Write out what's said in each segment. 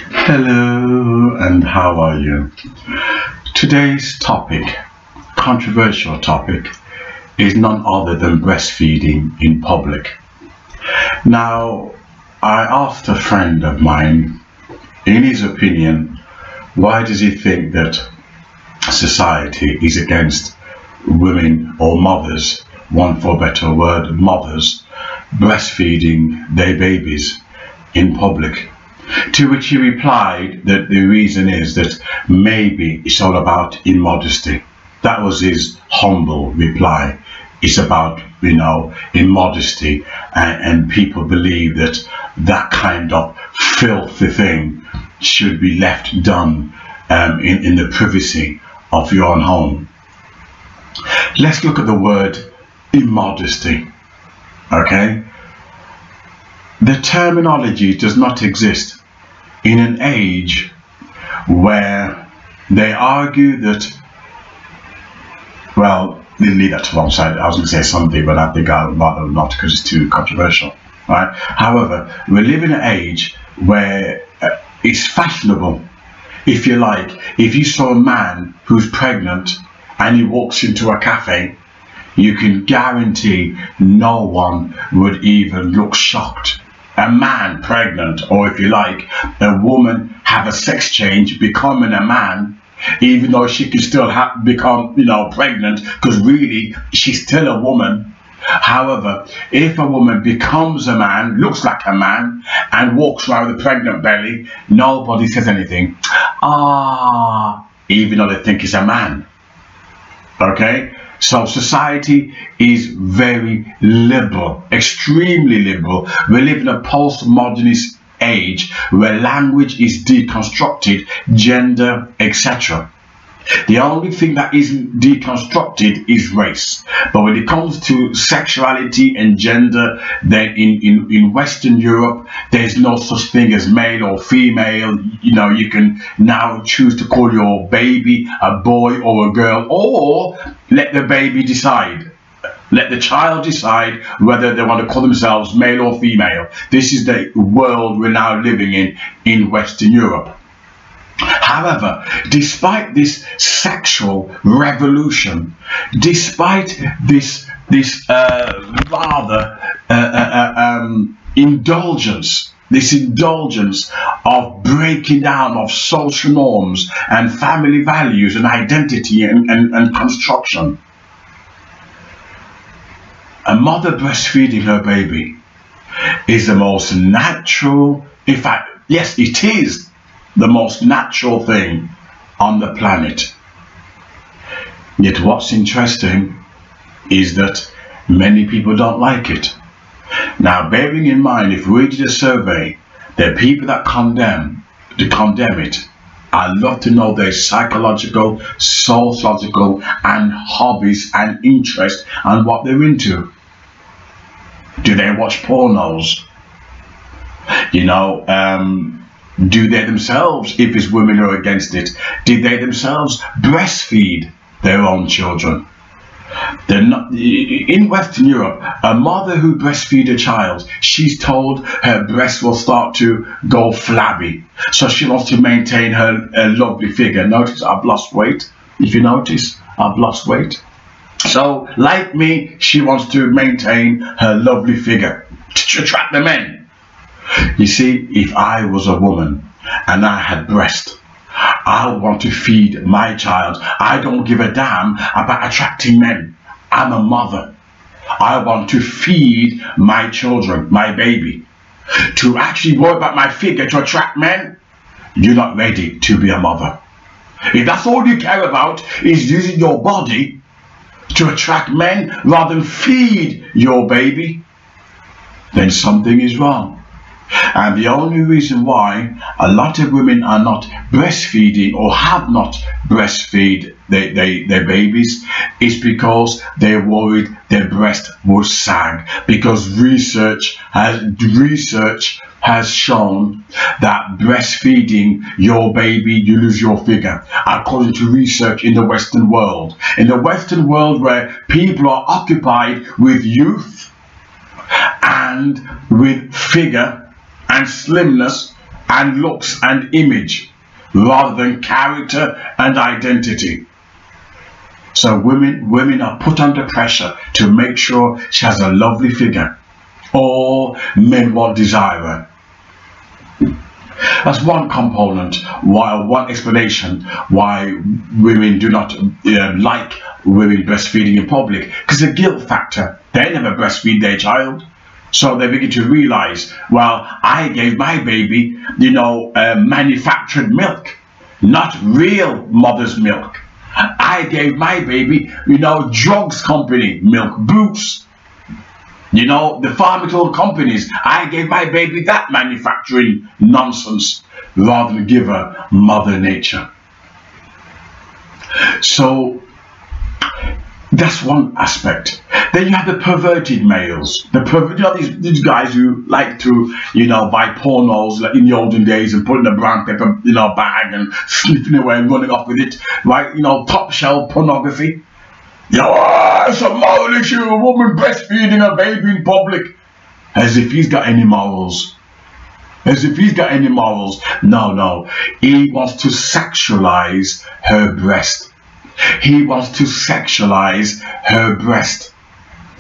Hello, and how are you? Today's topic, controversial topic, is none other than breastfeeding in public. Now, I asked a friend of mine, in his opinion, why does he think that society is against women or mothers, one for a better word, mothers, breastfeeding their babies in public? To which he replied that the reason is that maybe it's all about immodesty. That was his humble reply. It's about, immodesty, and people believe that that kind of filthy thing should be left done in the privacy of your own home. Let's look at the word immodesty, okay? The terminology does not exist in an age where they argue that, well, they leave that to one side. I was going to say something, but I think I'd rather not because it's too controversial, right? However, we live in an age where it's fashionable, if you like. If you saw a man who's pregnant and he walks into a cafe, you can guarantee no one would even look shocked. A man pregnant, or if you like, a woman have a sex change, becoming a man, even though she can still become, pregnant, because really she's still a woman. However, if a woman becomes a man, looks like a man, and walks around with a pregnant belly, nobody says anything. Even though they think it's a man. Okay? So society is very liberal, extremely liberal. We live in a postmodernist age where language is deconstructed, gender, etc. The only thing that isn't deconstructed is race. But when it comes to sexuality and gender, then in Western Europe, there's no such thing as male or female. You can now choose to call your baby a boy or a girl, or let the baby decide. Let the child decide whether they want to call themselves male or female. This is the world we're now living in Western Europe. However, despite this sexual revolution, despite this indulgence, this indulgence of breaking down of social norms and family values and identity and construction, a mother breastfeeding her baby is the most natural, in fact, yes, it is the most natural thing on the planet. Yet what's interesting is that many people don't like it. Now, bearing in mind, if we did a survey, there are people that condemn it. I'd love to know their psychological, sociological, and hobbies and interests and what they're into. Do they watch pornos? Do they themselves, if it's women who are against it, did they themselves breastfeed their own children? They're not, in Western Europe, a mother who breastfeeds a child, she's told her breast will start to go flabby. So she wants to maintain her lovely figure. Notice I've lost weight. If you notice, I've lost weight. So, like me, she wants to maintain her lovely figure to attract the men. You see, if I was a woman and I had breast, I want to feed my child. I don't give a damn about attracting men. I'm a mother. I want to feed my children, my baby. To actually worry about my figure to attract men, you're not ready to be a mother. If that's all you care about is using your body to attract men rather than feed your baby, then something is wrong. And the only reason why a lot of women are not breastfeeding or have not breastfeed their babies is because they're worried their breast will sag. Because research has shown that breastfeeding your baby, you lose your figure. According to research in the Western world. In the Western world where people are occupied with youth and with figure and slimness and looks and image rather than character and identity. So women are put under pressure to make sure she has a lovely figure. All men will desire her. That's one component, one explanation why women do not like women breastfeeding in public, because the guilt factor. They never breastfeed their child, so they begin to realize, well, I gave my baby, manufactured milk, not real mother's milk. I gave my baby, drugs company milk, Boots. The pharmaceutical companies, I gave my baby that manufacturing nonsense rather than give her Mother Nature. So that's one aspect. Then you have the perverted males. These guys who like to, buy pornos like in the olden days and put in a brown paper, bag and sniffing away and running off with it, right? Top shelf pornography. It's a moral issue, a woman breastfeeding a baby in public. As if he's got any morals. As if he's got any morals. No. He wants to sexualize her breast. He wants to sexualize her breast.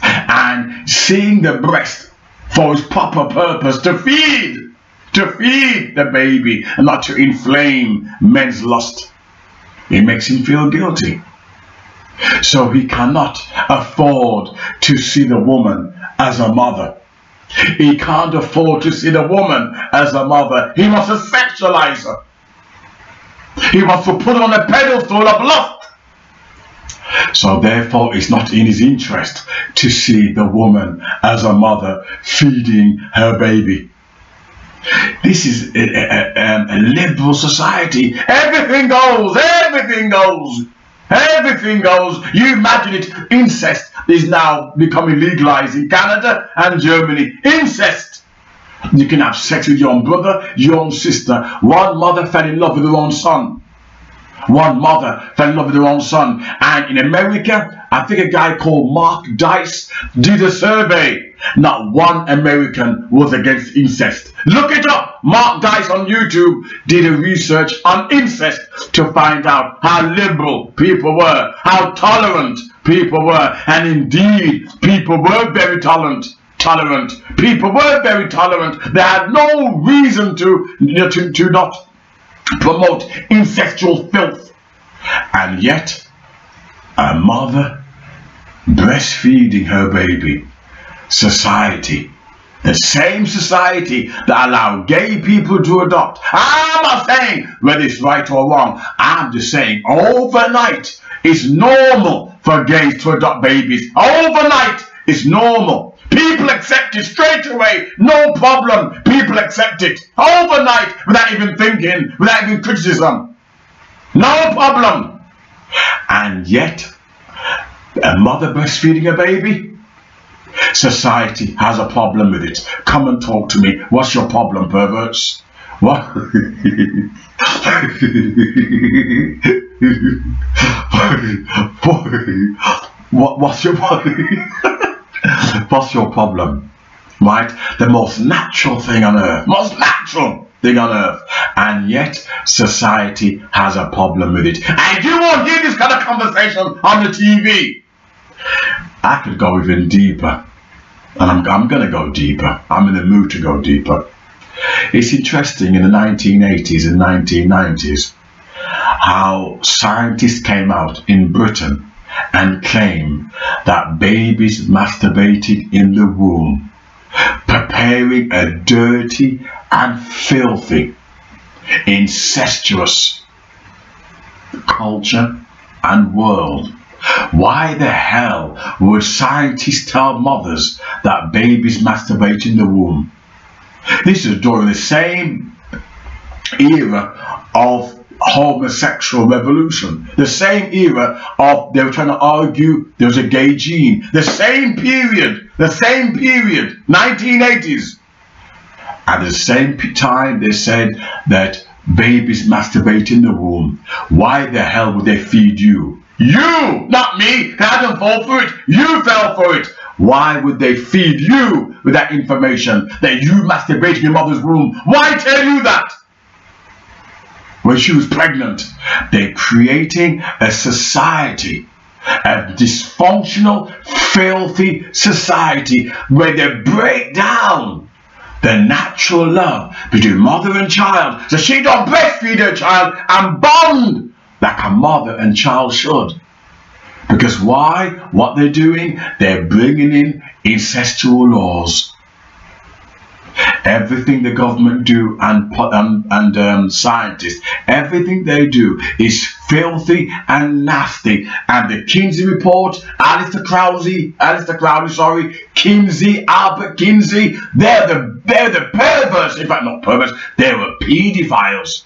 And seeing the breast for its proper purpose, to feed the baby and not to inflame men's lust. It makes him feel guilty. So he cannot afford to see the woman as a mother. He can't afford to see the woman as a mother. He wants to sexualize her. He wants to put her on a pedestal of lust. So therefore it's not in his interest to see the woman as a mother feeding her baby. This is a liberal society. Everything goes. Everything goes. Everything goes. You imagine it. Incest is now becoming legalized in Canada and Germany. Incest. You can have sex with your own brother, your own sister. One mother fell in love with her own son. One mother fell in love with her own son. And in America, I think a guy called Mark Dice did a survey. Not one American was against incest. Look it up. Mark Dice on YouTube did a research on incest to find out how liberal people were, how tolerant people were. And indeed, people were very tolerant. People were very tolerant. They had no reason to not promote incestual filth. And yet, a mother breastfeeding her baby. Society, the same society that allow gay people to adopt. I'm not saying whether it's right or wrong. I'm just saying overnight it's normal for gays to adopt babies. Overnight it's normal. People accept it straight away. No problem. People accept it overnight without even thinking, without even criticism. No problem. And yet, a mother breastfeeding a baby? Society has a problem with it. Come and talk to me. What's your problem, perverts? What? What's your problem? What's your problem? Right? The most natural thing on earth. Most natural thing on earth. And yet, society has a problem with it. And you won't hear this kind of conversation on the TV. I could go even deeper. And I'm going to go deeper. I'm in the mood to go deeper. It's interesting in the 1980s and 1990s how scientists came out in Britain and claimed that babies masturbated in the womb, preparing a dirty and filthy, incestuous culture and world. Why the hell would scientists tell mothers that babies masturbate in the womb? This is during the same era of homosexual revolution, the same era of they were trying to argue there was a gay gene, the same period, 1980s. At the same time they said that babies masturbate in the womb. Why the hell would they feed you? You, not me, I didn't fall for it. You fell for it. Why would they feed you with that information that you masturbated in your mother's womb? Why tell you that? When she was pregnant, they're creating a society, a dysfunctional, filthy society where they break down the natural love between mother and child. So she don't breastfeed her child and bond like a mother and child should. Because why? What they're doing? They're bringing in incestual laws. Everything the government do and scientists, everything they do is filthy and nasty. And the Kinsey report, Albert Kinsey, they're the perverse, in fact not perverse, they were pedophiles.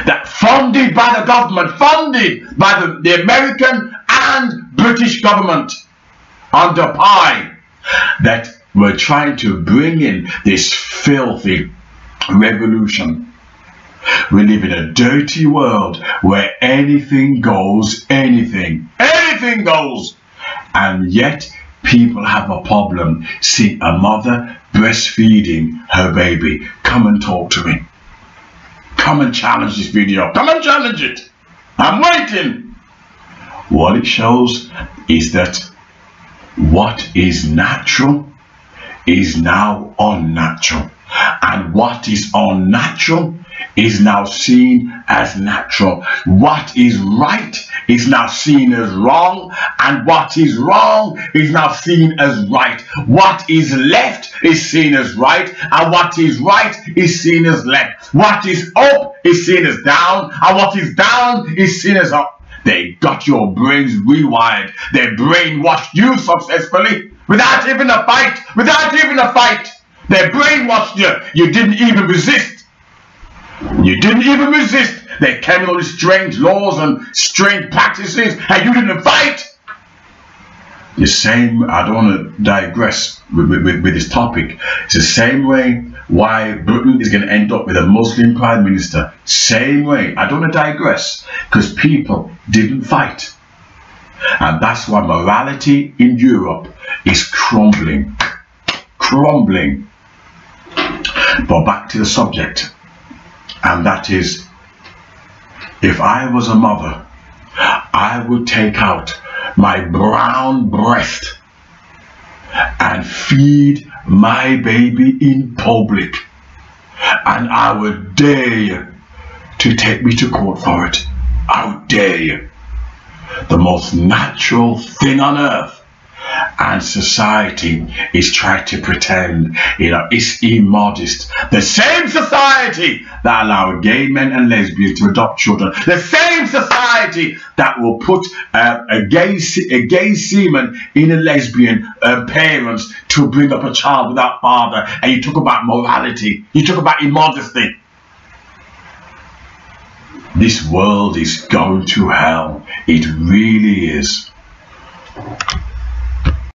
That funded by the government, funded by the American and British government under Pye, that were trying to bring in this filthy revolution. We live in a dirty world where anything goes, anything goes. And yet people have a problem. See a mother breastfeeding her baby. Come and talk to me. Come and challenge this video. Come and challenge it. I'm waiting. What it shows is that what is natural is now unnatural, and what is unnatural is now seen as natural. What is right is now seen as wrong, and what is wrong is now seen as right. What is left is seen as right, and what is right is seen as left. What is up is seen as down, and what is down is seen as up. They got your brains rewired. They brainwashed you successfully without even a fight. Without even a fight. They brainwashed you. You didn't even resist. You didn't even resist. They came with all these strange laws and strange practices, and you didn't fight. The same, I don't want to digress with this topic. It's the same way why Britain is going to end up with a Muslim Prime Minister. Same way. I don't want to digress, because people didn't fight. And that's why morality in Europe is crumbling. Crumbling. But back to the subject. And that is, if I was a mother, I would take out my brown breast and feed my baby in public, and I would dare you to take me to court for it. I would dare you. The most natural thing on earth, and society is trying to pretend, it's immodest. The same society that allow gay men and lesbians to adopt children, the same society that will put a gay semen in a lesbian parents to bring up a child without father. And you talk about morality, you talk about immodesty. This world is going to hell. It really is.